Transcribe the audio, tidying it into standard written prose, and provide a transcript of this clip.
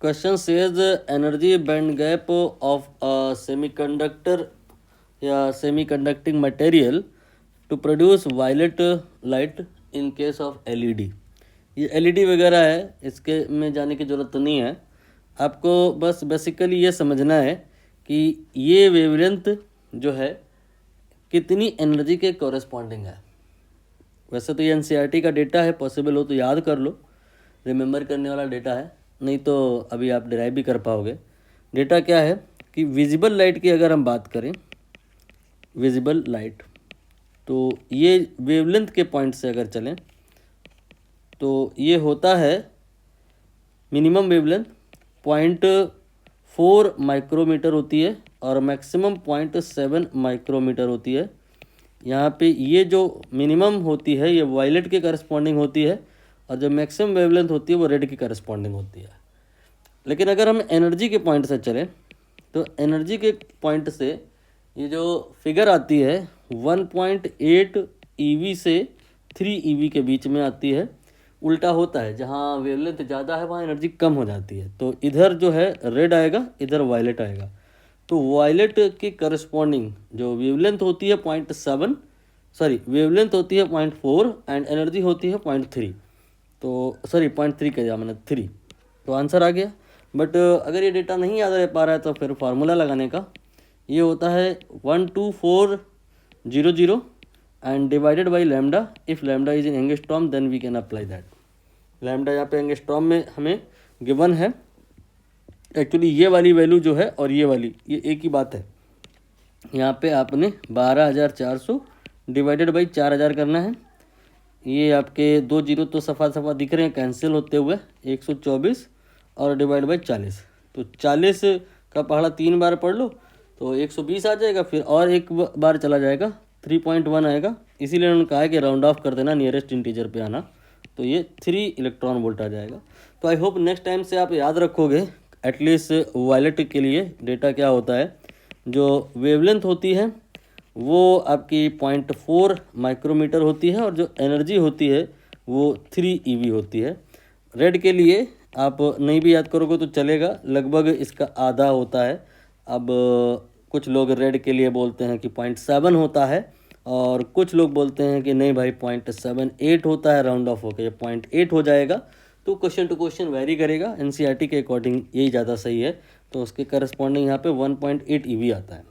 Question says energy band gap of a semiconductor या semiconducting material to produce violet light in case of LED. ये LED वगैरह है, इसके में जाने की ज़रूरत नहीं है। आपको बस बेसिकली ये समझना है कि ये वेवलेंथ जो है कितनी एनर्जी के कॉरेस्पॉन्डिंग है। वैसे तो ये एनसीईआरटी का डेटा है, पॉसिबल हो तो याद कर लो, रिमेंबर करने वाला डेटा है, नहीं तो अभी आप डिराइव भी कर पाओगे। डेटा क्या है कि विजिबल लाइट की अगर हम बात करें, विजिबल लाइट, तो ये वेवलेंथ के पॉइंट से अगर चलें तो ये होता है मिनिमम वेवलेंथ 0.4 माइक्रोमीटर होती है और मैक्सिमम 0.7 माइक्रोमीटर होती है। यहाँ पे ये जो मिनिमम होती है ये वायलेट के करस्पॉन्डिंग होती है और जो मैक्सिमम वेवलेंथ होती है वो रेड की करस्पॉन्डिंग होती है। लेकिन अगर हम एनर्जी के पॉइंट से चलें तो एनर्जी के पॉइंट से ये जो फिगर आती है 1.8 ईवी से 3 ईवी के बीच में आती है। उल्टा होता है, जहाँ वेवलेंथ ज़्यादा है वहाँ एनर्जी कम हो जाती है। तो इधर जो है रेड आएगा, इधर वायलेट आएगा। तो वायलेट के करस्पॉन्डिंग जो वेवलेंथ होती है 0.7 वेवलेंथ होती है 0.4 एंड एनर्जी होती है 0.3। तो 0.3 का जगह मैंने 3, तो आंसर आ गया। बट अगर ये डेटा नहीं याद रह पा रहा है तो फिर फार्मूला लगाने का, ये होता है 12400 and divided by lambda. If lambda is in angstrom then we can apply that. Lambda यहाँ पे एंगस्ट्रॉम में हमें गिवन है। एक्चुअली ये वाली वैल्यू जो है और ये वाली, ये एक ही बात है। यहाँ पे आपने 12,400 डिवाइडेड बाई 4,000 करना है। ये आपके 2 जीरो तो सफ़ा सफ़ा दिख रहे हैं कैंसिल होते हुए, 124 और डिवाइड बाई 40। तो 40 का पहाड़ा 3 बार पढ़ लो तो 120 आ जाएगा, फिर और एक बार चला जाएगा 3.1 आएगा। इसीलिए उन्होंने कहा है कि राउंड ऑफ कर देना, नियरेस्ट इंटीजर पे आना, तो ये 3 इलेक्ट्रॉन वोल्ट आ जाएगा। तो आई होप नेक्स्ट टाइम से आप याद रखोगे एटलीस्ट वायलेट के लिए डाटा क्या होता है। जो वेवलेंथ होती है वो आपकी 0.4 माइक्रोमीटर होती है और जो एनर्जी होती है वो 3 ईवी होती है। रेड के लिए आप नहीं भी याद करोगे तो चलेगा, लगभग इसका आधा होता है। अब कुछ लोग रेड के लिए बोलते हैं कि 0.7 होता है और कुछ लोग बोलते हैं कि नहीं भाई 0.78 होता है, राउंड ऑफ होकर 0.8 हो जाएगा। तो क्वेश्चन टू क्वेश्चन वेरी करेगा, एनसीईआरटी के अकॉर्डिंग यही ज़्यादा सही है। तो उसके करस्पॉन्डिंग यहाँ पे 1.8 ईवी आता है।